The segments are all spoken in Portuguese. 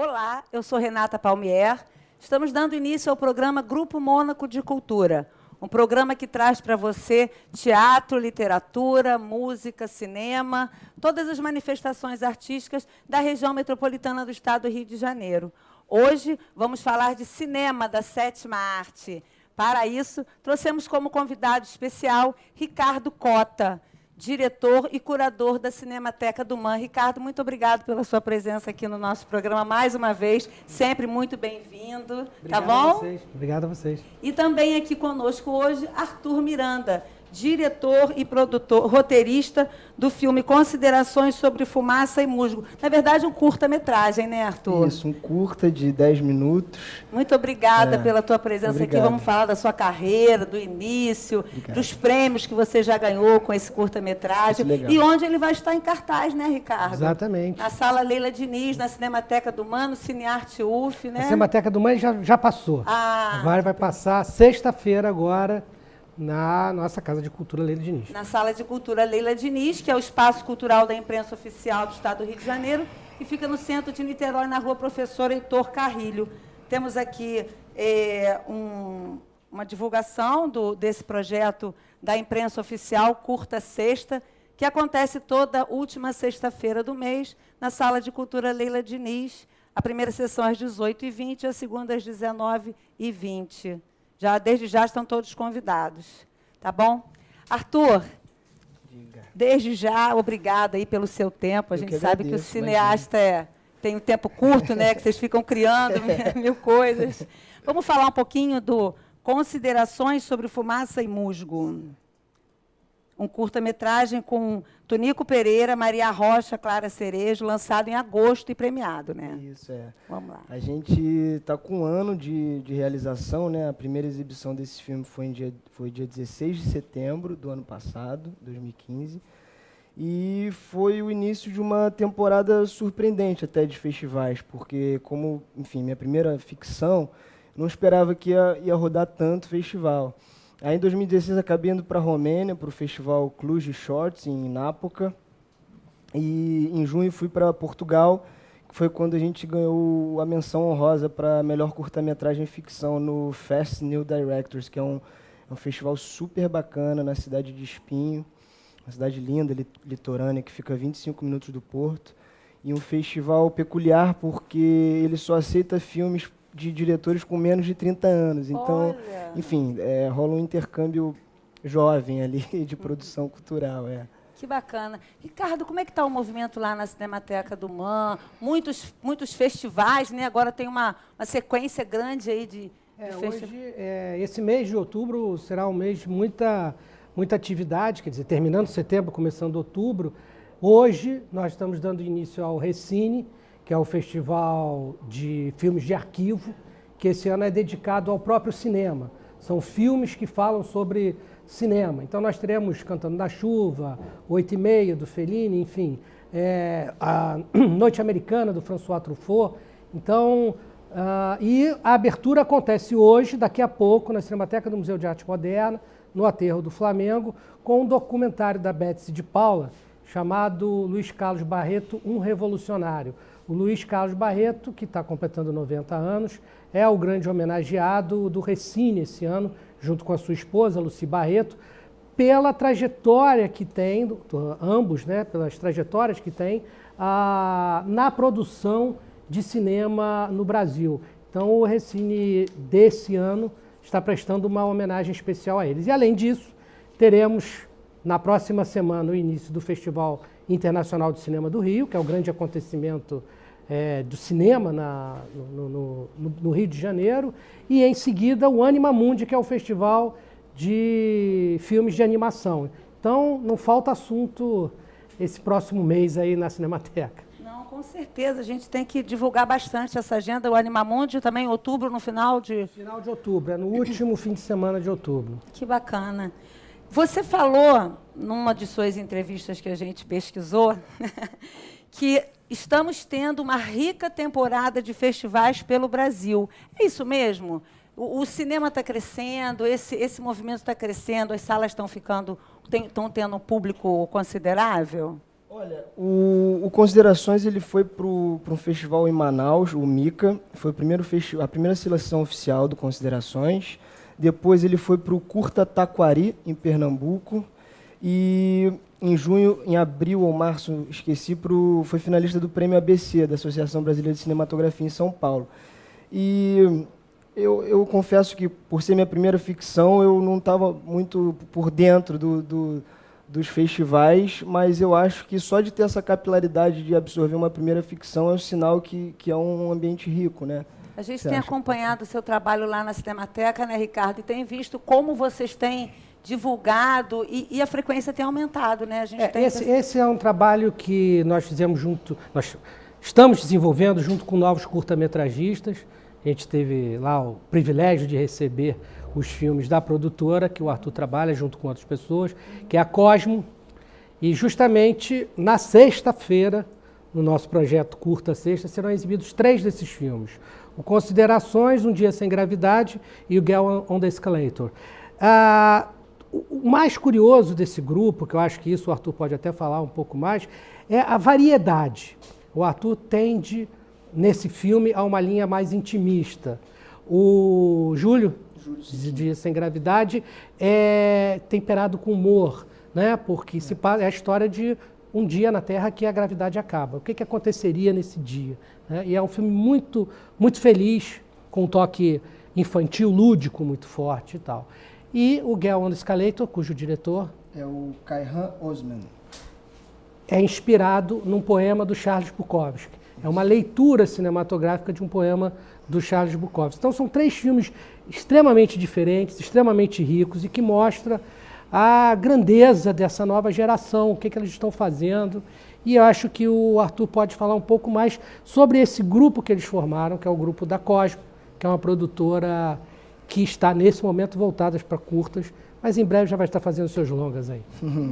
Olá, eu sou Renata Palmier. Estamos dando início ao programa Grupo Mônaco de Cultura, um programa que traz para você teatro, literatura, música, cinema, todas as manifestações artísticas da região metropolitana do estado do Rio de Janeiro. Hoje vamos falar de cinema da sétima arte. Para isso, trouxemos como convidado especial Ricardo Cota, diretor e curador da Cinemateca do MAM. Ricardo, muito obrigado pela sua presença aqui no nosso programa mais uma vez. Sempre muito bem-vindo. Tá bom? Obrigado a vocês. E também aqui conosco hoje, Arthur Miranda, diretor e produtor, roteirista do filme Considerações sobre Fumaça e Musgo. Na verdade, um curta-metragem, né, Arthur? Isso, um curta de 10 minutos. Muito obrigada pela tua presença aqui. Vamos falar da sua carreira, do início, dos prêmios que você já ganhou com esse curta-metragem. E onde ele vai estar em cartaz, né, Ricardo? Exatamente. Na Sala Leila Diniz, na Cinemateca do Mano, Cinearte UF, né? A Cinemateca do Mano já passou. Agora vai passar sexta-feira agora, na nossa Casa de Cultura Leila Diniz. Na Sala de Cultura Leila Diniz, que é o espaço cultural da imprensa oficial do Estado do Rio de Janeiro, e fica no centro de Niterói, na rua Professor Heitor Carrilho. Temos aqui uma divulgação desse projeto da imprensa oficial, Curta Sexta, que acontece toda última sexta-feira do mês, na Sala de Cultura Leila Diniz. A primeira sessão às 18h20 e a segunda às 19h20. Desde já estão todos convidados, tá bom? Arthur, desde já, obrigada aí pelo seu tempo. A gente sabe que o cineasta tem um tempo curto, né? Que vocês ficam criando mil coisas. Vamos falar um pouquinho do Considerações sobre Fumaça e Musgo. Um curta-metragem com Tonico Pereira, Maria Rocha, Clara Cerejo, lançado em agosto e premiado, né? Isso, é. Vamos lá. A gente está com um ano de realização, né? A primeira exibição desse filme foi dia 16 de setembro do ano passado, 2015. E foi o início de uma temporada surpreendente até de festivais, porque como, enfim, minha primeira ficção, não esperava que ia rodar tanto festival. Aí, em 2016, acabei indo para a Romênia, para o festival Cluj Shorts, em Nápoca. E, em junho, fui para Portugal, que foi quando a gente ganhou a menção honrosa para melhor curta-metragem ficção no Fast New Directors, que é um festival super bacana na cidade de Espinho, uma cidade linda, litorânea, que fica a 25 minutos do Porto. E um festival peculiar, porque ele só aceita filmes de diretores com menos de 30 anos. Então, enfim, rola um intercâmbio jovem ali de produção cultural. Que bacana. Ricardo, como é que está o movimento lá na Cinemateca do MAM? Muitos festivais, né? Agora tem uma sequência grande aí de festivais. Hoje, esse mês de outubro será um mês de muita atividade, quer dizer, terminando setembro, começando outubro. Hoje nós estamos dando início ao Recine, que é o festival de filmes de arquivo, que esse ano é dedicado ao próprio cinema. São filmes que falam sobre cinema. Então nós teremos Cantando na Chuva, 8h30, do Fellini, enfim, a Noite Americana, do François Truffaut. Então, e a abertura acontece hoje, daqui a pouco, na Cinemateca do Museu de Arte Moderna, no Aterro do Flamengo, com um documentário da Betsy de Paula, chamado Luiz Carlos Barreto, um revolucionário. O Luiz Carlos Barreto, que está completando 90 anos, é o grande homenageado do Recine esse ano, junto com a sua esposa, Lucy Barreto, pela trajetória que tem, ambos, né, pelas trajetórias que tem na produção de cinema no Brasil. Então, o Recine desse ano está prestando uma homenagem especial a eles. E, além disso, teremos, na próxima semana, o início do Festival Internacional de Cinema do Rio, que é o grande acontecimento do cinema no Rio de Janeiro, e em seguida o Anima Mundi, que é o festival de filmes de animação. Então não falta assunto esse próximo mês aí na Cinemateca. Não, com certeza, a gente tem que divulgar bastante essa agenda, o Anima Mundi também em outubro, no final de... Final de outubro, no último fim de semana de outubro. Que bacana. Você falou, numa de suas entrevistas que a gente pesquisou, que estamos tendo uma rica temporada de festivais pelo Brasil. É isso mesmo? O cinema está crescendo, esse movimento está crescendo, as salas estão tendo um público considerável? Olha, o Considerações ele foi para um festival em Manaus, o MICA, foi a primeira seleção oficial do Considerações. Depois ele foi para o Curta Taquari, em Pernambuco. E em junho, em abril ou março, esqueci, foi finalista do Prêmio ABC, da Associação Brasileira de Cinematografia em São Paulo. E eu confesso que, por ser minha primeira ficção, eu não estava muito por dentro dos festivais, mas eu acho que só de ter essa capilaridade de absorver uma primeira ficção é um sinal que é um ambiente rico, né? A gente tem acompanhado o seu trabalho lá na Cinemateca, né, Ricardo, e tem visto como vocês têm divulgado e a frequência tem aumentado, né? A gente esse é um trabalho que nós fizemos nós estamos desenvolvendo junto com novos curta-metragistas. A gente teve lá o privilégio de receber os filmes da produtora, que o Arthur trabalha junto com outras pessoas, que é a Cosmo. E justamente na sexta-feira, no nosso projeto Curta Sexta, serão exibidos 3 desses filmes. O Considerações, Um Dia Sem Gravidade e o Girl on the Escalator. O mais curioso desse grupo, que eu acho que isso o Arthur pode até falar um pouco mais, é a variedade. O Arthur tende, nesse filme, a uma linha mais intimista. O Júlio, de Sem Gravidade, é temperado com humor, né? Porque é a história de um dia na Terra que a gravidade acaba. O que aconteceria nesse dia? Né? E é um filme muito, muito feliz, com um toque infantil, lúdico muito forte e tal. E o Girl on the Escalator, cujo diretor é o Kaihan Osman, é inspirado num poema do Charles Bukowski. É uma leitura cinematográfica de um poema do Charles Bukowski. Então são 3 filmes extremamente diferentes, extremamente ricos e que mostram a grandeza dessa nova geração, o que eles estão fazendo. E eu acho que o Arthur pode falar um pouco mais sobre esse grupo que eles formaram, que é o grupo da Cosmo, que é uma produtora que está, nesse momento, voltada para curtas, mas em breve já vai estar fazendo seus longas aí.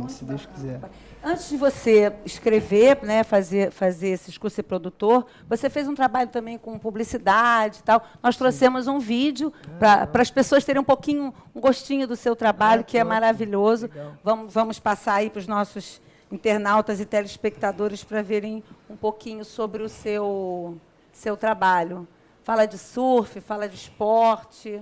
Se Deus quiser. Antes de você escrever, né, fazer esse curso de produtor, você fez um trabalho também com publicidade e tal. Nós trouxemos um vídeo para as pessoas terem um gostinho do seu trabalho, que é maravilhoso. Vamos passar aí para os nossos internautas e telespectadores para verem um pouquinho sobre o seu trabalho. Fala de surf, fala de esporte.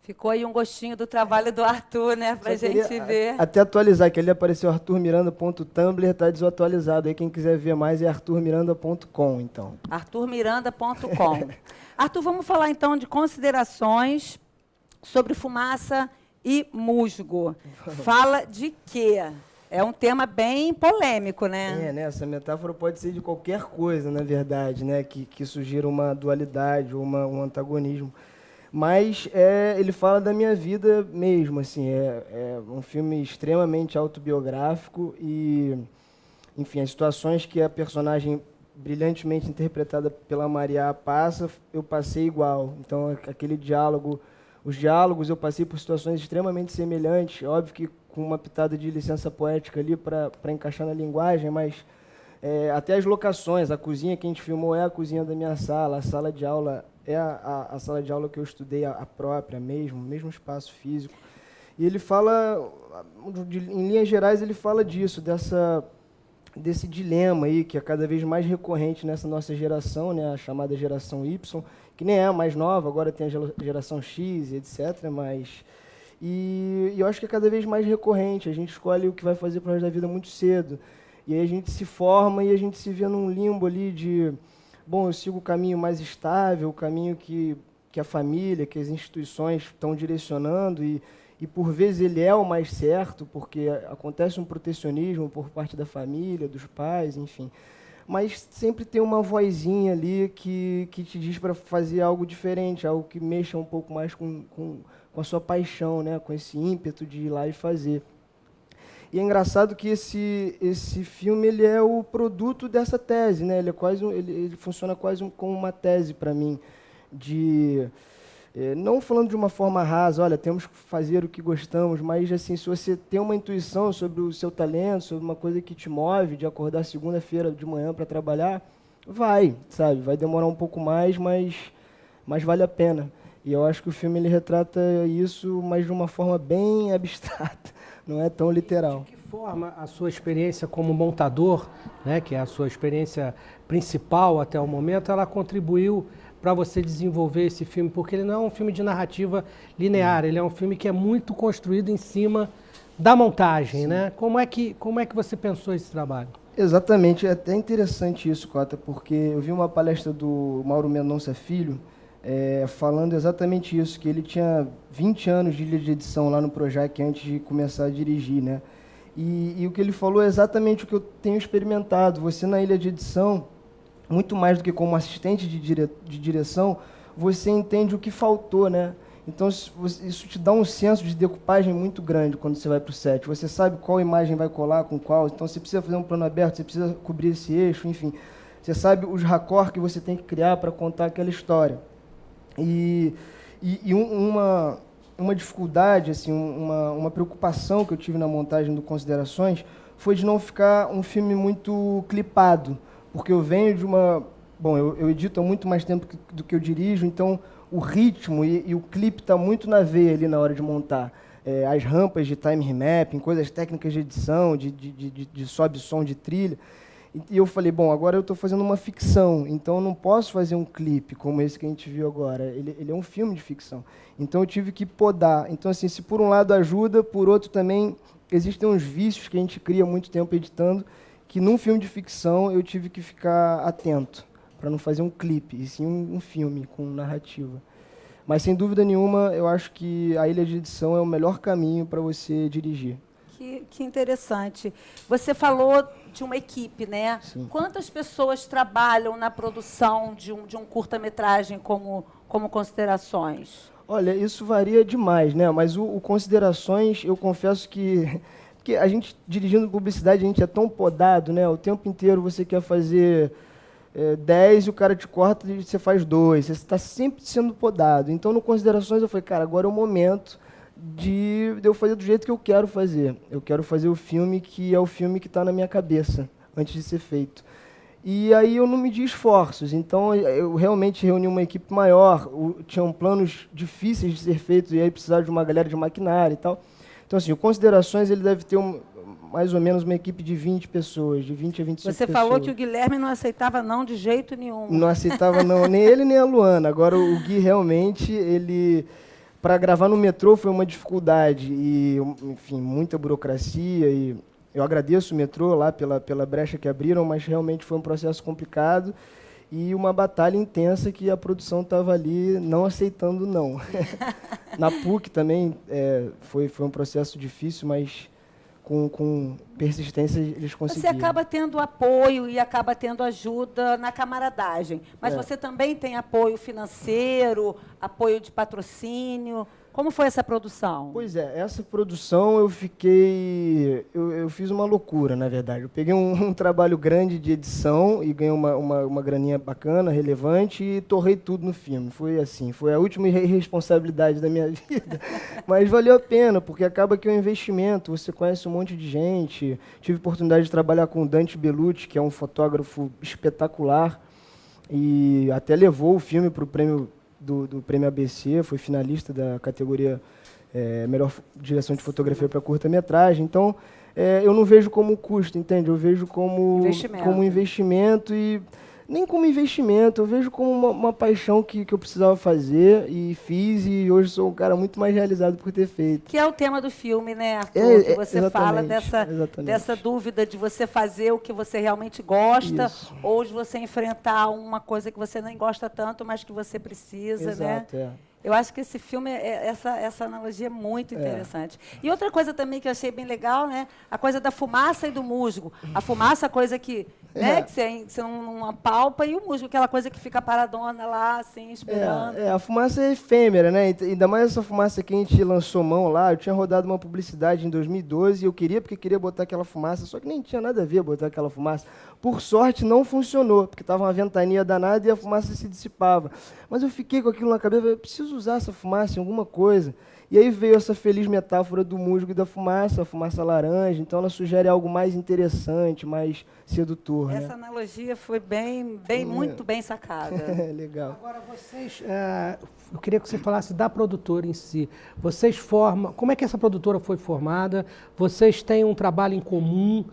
Ficou aí um gostinho do trabalho do Arthur, né, para a gente ver. Até atualizar, que ali apareceu arturmiranda.tumblr, está desatualizado. Aí quem quiser ver mais é arturmiranda.com, então. arturmiranda.com. Arthur, vamos falar então de considerações sobre fumaça e musgo. Fala de quê? É um tema bem polêmico, né? Né? Essa metáfora pode ser de qualquer coisa, na verdade, né? Que sugira uma dualidade ou um antagonismo. Mas ele fala da minha vida mesmo, assim, é um filme extremamente autobiográfico e, enfim, as situações que a personagem brilhantemente interpretada pela Maria passa, eu passei igual. Então, aquele diálogo, os diálogos, eu passei por situações extremamente semelhantes, óbvio que com uma pitada de licença poética ali para encaixar na linguagem, mas até as locações, a cozinha que a gente filmou é a cozinha da minha sala, a sala de aula é a sala de aula que eu estudei, a própria mesmo espaço físico. E ele fala, em linhas gerais, ele fala disso, desse dilema aí, que é cada vez mais recorrente nessa nossa geração, né, a chamada geração Y, que nem é a mais nova, agora tem a geração X, etc. E eu acho que é cada vez mais recorrente, a gente escolhe o que vai fazer para o resto da vida muito cedo. E aí a gente se forma e a gente se vê num limbo ali de, bom, eu sigo o caminho mais estável, o caminho que a família, que as instituições estão direcionando, e por vezes ele é o mais certo, porque acontece um protecionismo por parte da família, dos pais, enfim. Mas sempre tem uma vozinha ali que te diz para fazer algo diferente, algo que mexa um pouco mais com a sua paixão, né? Com esse ímpeto de ir lá e fazer. E é engraçado que esse filme ele é o produto dessa tese, né? Ele funciona quase como uma tese para mim, não falando de uma forma rasa, olha, temos que fazer o que gostamos, mas assim, se você tem uma intuição sobre o seu talento, sobre uma coisa que te move, de acordar segunda-feira de manhã para trabalhar, vai demorar um pouco mais, mas vale a pena. E eu acho que o filme ele retrata isso, mas de uma forma bem abstrata, não é tão literal. De que forma a sua experiência como montador, né, que é a sua experiência principal até o momento, ela contribuiu para você desenvolver esse filme? Porque ele não é um filme de narrativa linear, ele é um filme que é muito construído em cima da montagem, né? Como é que você pensou esse trabalho? Exatamente, é até interessante isso, Cota, porque eu vi uma palestra do Mauro Mendonça Filho, falando exatamente isso, que ele tinha 20 anos de ilha de edição lá no Projac antes de começar a dirigir, né? E o que ele falou é exatamente o que eu tenho experimentado. Você na ilha de edição, muito mais do que como assistente de direção, você entende o que faltou, né? Então, isso te dá um senso de decupagem muito grande quando você vai para o set. Você sabe qual imagem vai colar com qual, então você precisa fazer um plano aberto, você precisa cobrir esse eixo, enfim. Você sabe os raccords que você tem que criar para contar aquela história. E uma dificuldade, assim, uma preocupação que eu tive na montagem do Considerações foi de não ficar um filme muito clipado, porque eu venho de uma... Bom, eu edito há muito mais tempo do que eu dirijo, então o ritmo e o clipe está muito na veia ali na hora de montar. As rampas de time remapping, coisas técnicas de edição, de sobe-som, de trilha. E eu falei, bom, agora eu estou fazendo uma ficção, então eu não posso fazer um clipe como esse que a gente viu agora. Ele é um filme de ficção. Então eu tive que podar. Então, assim, se por um lado ajuda, por outro também existem uns vícios que a gente cria há muito tempo editando, que num filme de ficção eu tive que ficar atento, para não fazer um clipe, e sim um filme com narrativa. Mas, sem dúvida nenhuma, eu acho que a ilha de edição é o melhor caminho para você dirigir. Que interessante. Você falou de uma equipe, né? Sim. Quantas pessoas trabalham na produção de um curta-metragem como Considerações? Olha, isso varia demais, né? Mas o Considerações, eu confesso que a gente, dirigindo publicidade, a gente é tão podado, né? O tempo inteiro você quer fazer 10 e o cara te corta e você faz 2. Você está sempre sendo podado. Então, no Considerações, eu falei, cara, agora é o momento de eu fazer do jeito que eu quero fazer. Eu quero fazer o filme que é o filme que está na minha cabeça, antes de ser feito. E aí eu não medi esforços, então eu realmente reuni uma equipe maior, tinham planos difíceis de ser feitos, e aí precisava de uma galera de maquinário e tal. Então, assim, o Considerações, ele deve ter mais ou menos uma equipe de 20 pessoas, de 20 a 25 pessoas. Você falou que o Guilherme não aceitava não de jeito nenhum. Não aceitava não, nem ele nem a Luana. Agora, o Gui realmente, ele... Para gravar no metrô foi uma dificuldade e, enfim, muita burocracia. E eu agradeço o metrô lá pela brecha que abriram, mas realmente foi um processo complicado e uma batalha intensa que a produção estava ali não aceitando não. Na PUC também foi um processo difícil, mas com persistência eles conseguiram. Você acaba tendo apoio e acaba tendo ajuda na camaradagem, mas você também tem apoio financeiro, apoio de patrocínio? Como foi essa produção? Pois é, essa produção eu fiz uma loucura, na verdade. Eu peguei um trabalho grande de edição e ganhei uma graninha bacana, relevante, e torrei tudo no filme. Foi assim, foi a última irresponsabilidade da minha vida. Mas valeu a pena, porque acaba que é um investimento, você conhece um monte de gente. Tive a oportunidade de trabalhar com o Dante Bellucci, que é um fotógrafo espetacular, e até levou o filme para o prêmio do Prêmio ABC, foi finalista da categoria melhor direção de fotografia para curta-metragem. Então, eu não vejo como custo, entende? Eu vejo como investimento, e nem como investimento, eu vejo como uma paixão que eu precisava fazer e fiz, e hoje sou um cara muito mais realizado por ter feito. Que é o tema do filme, né, Arthur? Que você fala exatamente. dessa dúvida de você fazer o que você realmente gosta, Isso. ou de você enfrentar uma coisa que você nem gosta tanto, mas que você precisa, né? Exato. Eu acho que esse filme, essa analogia é muito interessante. E outra coisa também que eu achei bem legal, né? A coisa da fumaça e do musgo. A fumaça, a coisa que, né, que você não apalpa, e o musgo, aquela coisa que fica paradona lá, assim, esperando. A fumaça é efêmera, né? Ainda mais essa fumaça que a gente lançou mão lá. Eu tinha rodado uma publicidade em 2012 e eu queria botar aquela fumaça, só que nem tinha nada a ver botar aquela fumaça. Por sorte, não funcionou, porque estava uma ventania danada e a fumaça se dissipava. Mas eu fiquei com aquilo na cabeça, eu preciso usar essa fumaça em alguma coisa. E aí veio essa feliz metáfora do musgo e da fumaça, a fumaça laranja. Então ela sugere algo mais interessante, mais sedutor. Essa analogia foi muito bem sacada. Legal. Agora, vocês, eu queria que você falasse da produtora em si. Vocês formam, como é que essa produtora foi formada? Vocês têm um trabalho em comum?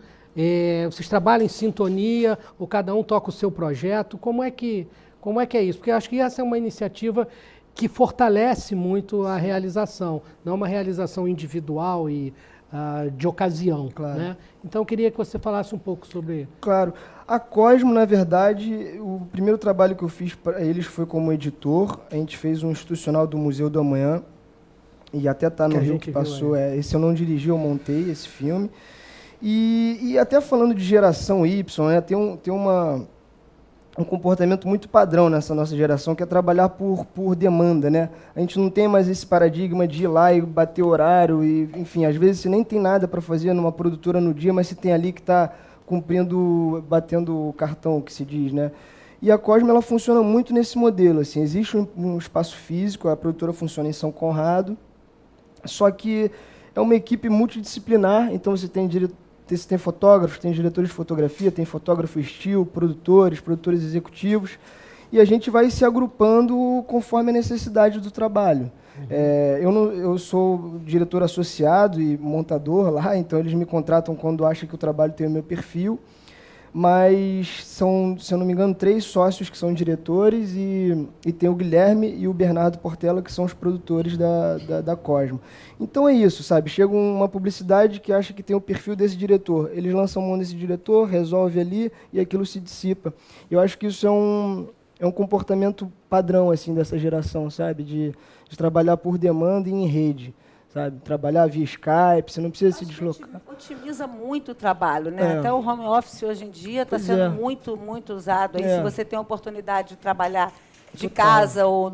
Vocês trabalham em sintonia? Ou cada um toca o seu projeto? Como é que é isso? Porque eu acho que essa é uma iniciativa que fortalece muito a realização, não uma realização individual e de ocasião. Claro. Né? Então, eu queria que você falasse um pouco sobre... Claro. A Cosmo, na verdade, o primeiro trabalho que eu fiz para eles foi como editor. A gente fez um institucional do Museu do Amanhã, e até está no Rio que passou. Esse eu não dirigi, eu montei esse filme. E até falando de geração Y, né, tem um comportamento muito padrão nessa nossa geração, que é trabalhar por demanda, né? A gente não tem mais esse paradigma de ir lá e bater horário, e, enfim, às vezes você nem tem nada para fazer numa produtora no dia, mas você tem ali que está batendo o cartão, que se diz, né? E a Cosmo, ela funciona muito nesse modelo, assim, existe um espaço físico, a produtora funciona em São Conrado, só que é uma equipe multidisciplinar, então você tem fotógrafos, tem diretores de fotografia, tem fotógrafo estilo, produtores executivos, e a gente vai se agrupando conforme a necessidade do trabalho. Eu sou diretor associado e montador lá, então eles me contratam quando acham que o trabalho tem o meu perfil, mas são, se eu não me engano, 3 sócios que são diretores, e tem o Guilherme e o Bernardo Portela, que são os produtores da Cosmo. Então é isso, sabe? Chega uma publicidade que acha que tem o perfil desse diretor. Eles lançam mão desse diretor, resolve ali, e aquilo se dissipa. Eu acho que isso é um comportamento padrão, assim, dessa geração, sabe? De trabalhar por demanda e em rede. Sabe? Trabalhar via Skype, você não precisa se deslocar. Otimiza muito o trabalho, né? Até o home office hoje em dia está sendo muito, muito usado. Aí, se você tem a oportunidade de trabalhar de casa ou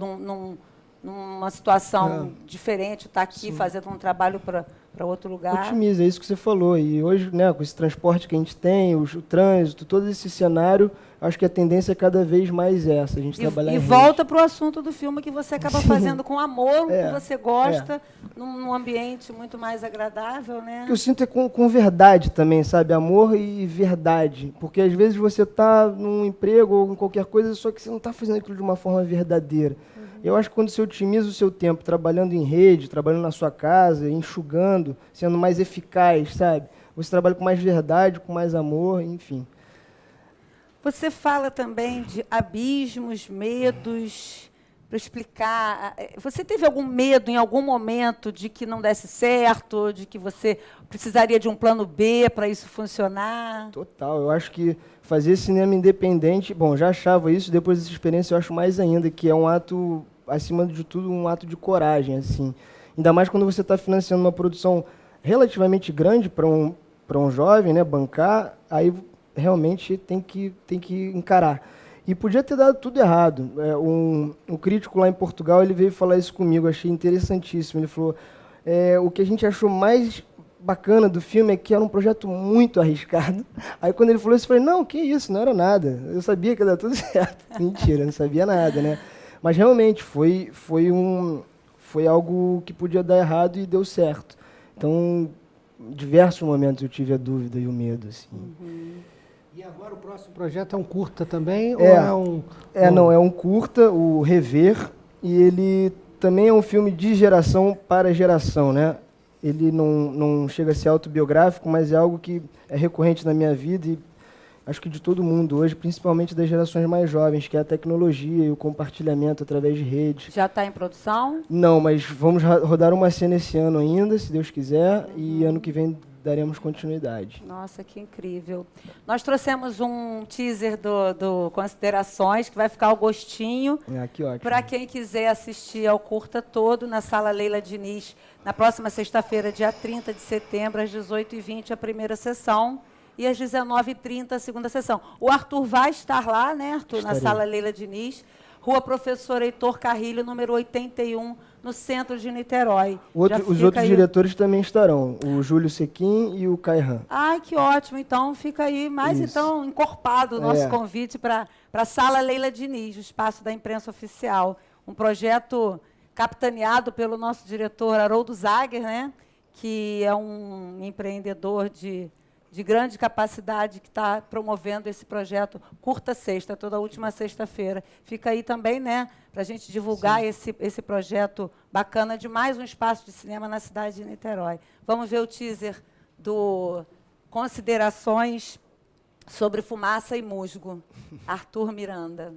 numa situação diferente, está aqui fazendo um trabalho para outro lugar. Otimiza, é isso que você falou. E hoje, né, com esse transporte que a gente tem, o trânsito, todo esse cenário, acho que a tendência é cada vez mais essa, a gente trabalhar em rede. Volta para o assunto do filme que você acaba fazendo com amor, o que você gosta, num ambiente muito mais agradável, né? O que eu sinto é com verdade também, sabe? Amor e verdade. Porque às vezes você está num emprego ou em qualquer coisa, só que você não está fazendo aquilo de uma forma verdadeira. Eu acho que quando você otimiza o seu tempo trabalhando em rede, trabalhando na sua casa, enxugando, sendo mais eficaz, sabe? Você trabalha com mais verdade, com mais amor, enfim. Você fala também de abismos, medos, para explicar. Você teve algum medo em algum momento de que não desse certo, de que você precisaria de um plano B para isso funcionar? Total. Eu acho que fazer cinema independente, bom, já achava isso, depois dessa experiência eu acho mais ainda, que é um ato, acima de tudo, um ato de coragem, assim. Ainda mais quando você está financiando uma produção relativamente grande para um jovem, né, bancar, aí realmente tem que encarar. E podia ter dado tudo errado. Um crítico lá em Portugal, ele veio falar isso comigo, achei interessantíssimo. Ele falou, o que a gente achou mais bacana do filme é que era um projeto muito arriscado. Aí quando ele falou isso, eu falei, não, que isso, não era nada. Eu sabia que ia dar tudo certo. Mentira, eu não sabia nada, né? Mas realmente foi algo que podia dar errado e deu certo. Então, em diversos momentos eu tive a dúvida e o medo, assim. E agora o próximo projeto é um curta também? Ou é um... Não, é um curta, o Rever, e ele também é um filme de geração para geração, né? Ele não chega a ser autobiográfico, mas é algo que é recorrente na minha vida e acho que de todo mundo hoje, principalmente das gerações mais jovens, que é a tecnologia e o compartilhamento através de redes. Já está em produção? Não, mas vamos rodar uma cena esse ano ainda, se Deus quiser, e ano que vem daremos continuidade. Nossa, que incrível. Nós trouxemos um teaser do Considerações, que vai ficar ao gostinho. Que ótimo. Para quem quiser assistir ao curta todo, na Sala Leila Diniz, na próxima sexta-feira, dia 30 de setembro, às 18h20, a primeira sessão, e às 19h30, a segunda sessão. O Arthur vai estar lá, né, Arthur, Estarei. na Sala Leila Diniz, Rua Professor Heitor Carrilho, número 81, no centro de Niterói. Os outros diretores também estarão, o Júlio Sequim e o Caihan. Ai, que ótimo. Então, fica aí mais então encorpado o nosso convite para a Sala Leila Diniz, o espaço da imprensa oficial. Um projeto capitaneado pelo nosso diretor Haroldo Zager, né, que é um empreendedor de grande capacidade que está promovendo esse projeto Curta Sexta, toda última sexta-feira. Fica aí também, né, para a gente divulgar esse projeto bacana de mais um espaço de cinema na cidade de Niterói. Vamos ver o teaser do Considerações sobre Fumaça e Musgo. Arthur Miranda.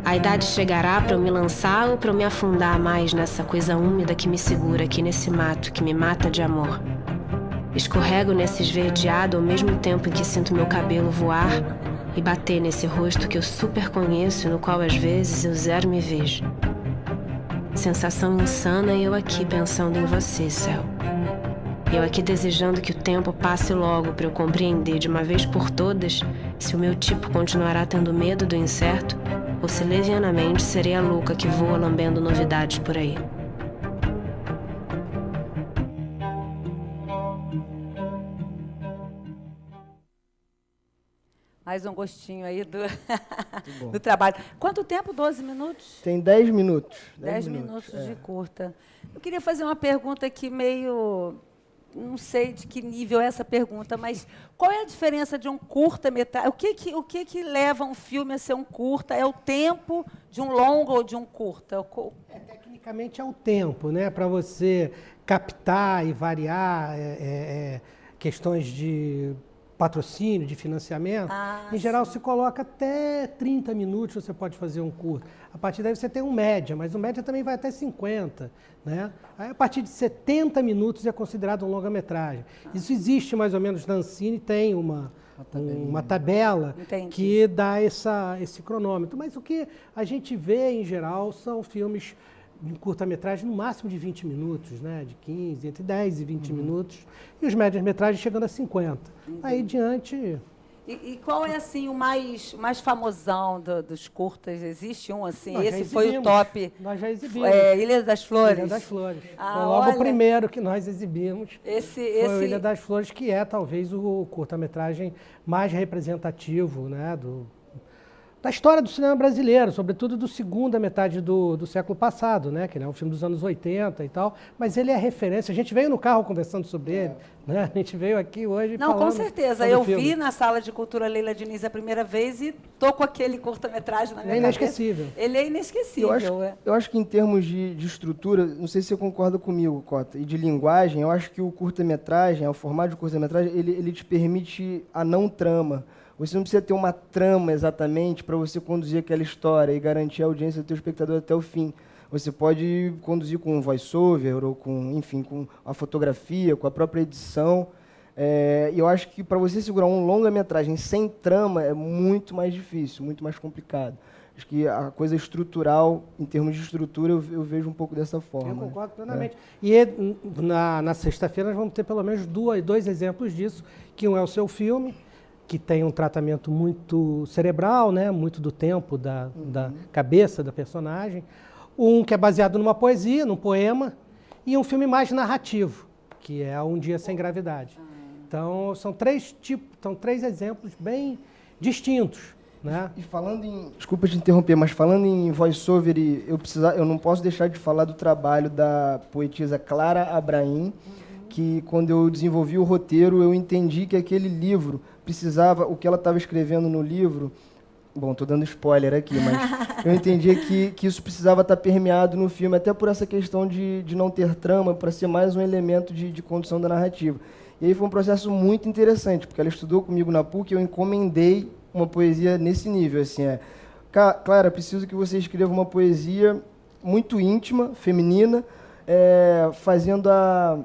A idade chegará para eu me lançar ou para eu me afundar mais nessa coisa úmida que me segura aqui nesse mato que me mata de amor. Escorrego nesse esverdeado ao mesmo tempo em que sinto meu cabelo voar e bater nesse rosto que eu super conheço e no qual às vezes eu zero me vejo. Sensação insana e eu aqui pensando em você, céu. Eu aqui desejando que o tempo passe logo para eu compreender de uma vez por todas se o meu tipo continuará tendo medo do incerto ou se levianamente serei a louca que voa lambendo novidades por aí. Mais um gostinho aí do trabalho. Quanto tempo? 12 minutos? Tem 10 minutos. 10 minutos de curta. Eu queria fazer uma pergunta aqui meio... Não sei de que nível é essa pergunta, mas qual é a diferença de um curta-metragem? O que leva um filme a ser um curta? É o tempo de um longo ou de um curta? Tecnicamente é o tempo, né? Para você captar e variar questões de patrocínio, de financiamento. Em geral, se coloca até 30 minutos você pode fazer um curta. A partir daí você tem um média, mas o média também vai até 50. Né? Aí, a partir de 70 minutos é considerado um longa-metragem. Isso existe mais ou menos na Ancine, tem uma tabela que dá esse cronômetro. Mas o que a gente vê, em geral, são filmes em curta-metragem no máximo de 20 minutos, né? De 15, entre 10 e 20 minutos, e os médias-metragens chegando a 50. Aí diante... E qual é assim o mais famosão dos curtas? Existe um assim? Esse foi o top. Nós já exibimos. Ilha das Flores. Ilha das Flores. Foi logo o primeiro que nós exibimos. Foi o Ilha das Flores, que é talvez o curta-metragem mais representativo, né, da história do cinema brasileiro, sobretudo do segunda metade do século passado, né? Que ele é um filme dos anos 80 e tal, mas ele é referência. A gente veio no carro conversando sobre ele, né? A gente veio aqui hoje falando... Não, com certeza. Eu vi na Sala de Cultura Leila Diniz a primeira vez e tô com aquele curta-metragem na minha cabeça. Inesquecível. Ele é inesquecível. Eu acho que em termos de estrutura, não sei se você concorda comigo, Cota, e de linguagem, eu acho que o curta-metragem, o formato de curta-metragem, ele te permite a não trama. Você não precisa ter uma trama exatamente para você conduzir aquela história e garantir a audiência do teu espectador até o fim. você pode conduzir com um voice-over ou com, enfim, com a fotografia, com a própria edição. E eu acho que para você segurar um longa-metragem sem trama é muito mais difícil, muito mais complicado. Acho que a coisa estrutural, em termos de estrutura, eu vejo um pouco dessa forma. Eu concordo plenamente. E na sexta-feira nós vamos ter pelo menos dois exemplos disso, que um é o seu filme, que tem um tratamento muito cerebral, né, muito do tempo da cabeça da personagem. Um que é baseado numa poesia, num poema, e um filme mais narrativo, que é Um Dia Sem Gravidade. Então, são três exemplos bem distintos. Né? E falando em... Desculpa te interromper, mas falando em voice-over, eu não posso deixar de falar do trabalho da poetisa Clara Abraim, que quando eu desenvolvi o roteiro, eu entendi que aquele livro precisava... O que ela estava escrevendo no livro... Bom, estou dando spoiler aqui, mas eu entendi que isso precisava estar permeado no filme, até por essa questão de não ter trama, para ser mais um elemento de condução da narrativa. E aí foi um processo muito interessante, porque ela estudou comigo na PUC e eu encomendei uma poesia nesse nível, assim, Clara, preciso que você escreva uma poesia muito íntima, feminina, fazendo a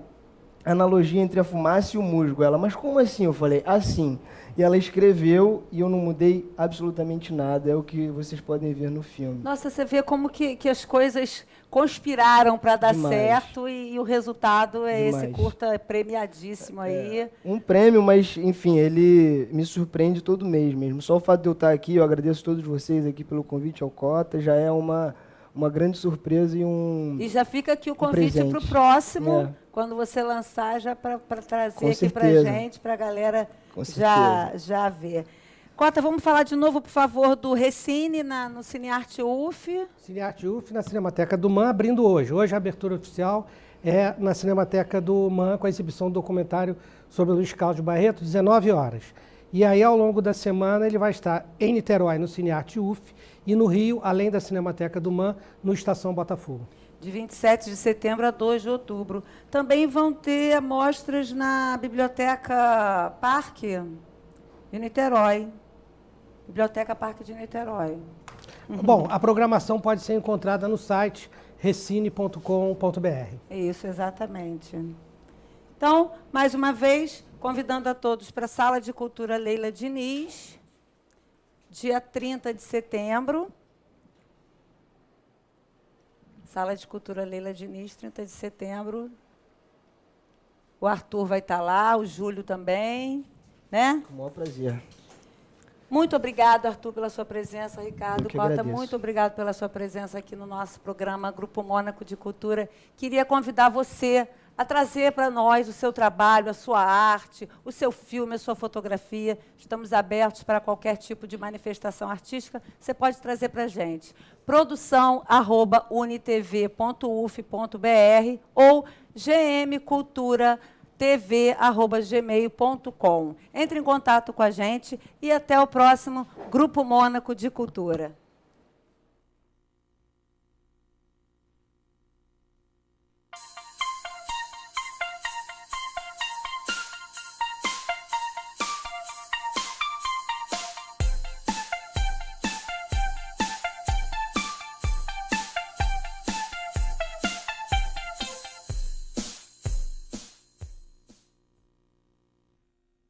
analogia entre a fumaça e o musgo. Ela, mas como assim? Eu falei, assim. E ela escreveu e eu não mudei absolutamente nada, é o que vocês podem ver no filme. Nossa, você vê como que as coisas conspiraram para dar Demais. Certo e o resultado é Demais. Esse curta premiadíssimo aí. Um prêmio, mas, enfim, ele me surpreende todo mês mesmo. Só o fato de eu estar aqui, eu agradeço a todos vocês aqui pelo convite ao Cota, já é uma grande surpresa E já fica aqui o convite para o próximo, quando você lançar, já para trazer aqui para a gente, para a galera já ver. Cota, vamos falar de novo, por favor, do Recine no Cinearte UF. Cinearte UF na Cinemateca do MAN, abrindo hoje. Hoje a abertura oficial é na Cinemateca do MAN, com a exibição do documentário sobre o Luiz Carlos Barreto, 19 horas. E aí, ao longo da semana, ele vai estar em Niterói, no Cinearte UF, e no Rio, além da Cinemateca do MAN, no Estação Botafogo. De 27 de setembro a 2 de outubro. Também vão ter amostras na Biblioteca Parque de Niterói. Biblioteca Parque de Niterói. Bom, a programação pode ser encontrada no site recine.com.br. Isso, exatamente. Então, mais uma vez, convidando a todos para a Sala de Cultura Leila Diniz, dia 30 de setembro. Sala de Cultura Leila Diniz, 30 de setembro. O Arthur vai estar lá, o Júlio também, né? Com o maior prazer. Muito obrigado, Arthur, pela sua presença. Ricardo Cota, agradeço. muito obrigado pela sua presença aqui no nosso programa Grupo Mônaco de Cultura. Queria convidar você a trazer para nós o seu trabalho, a sua arte, o seu filme, a sua fotografia. Estamos abertos para qualquer tipo de manifestação artística. Você pode trazer para a gente. produção@unitv.uf.br ou gmcultura.tv@gmail.com. Entre em contato com a gente e até o próximo Grupo Mônaco de Cultura.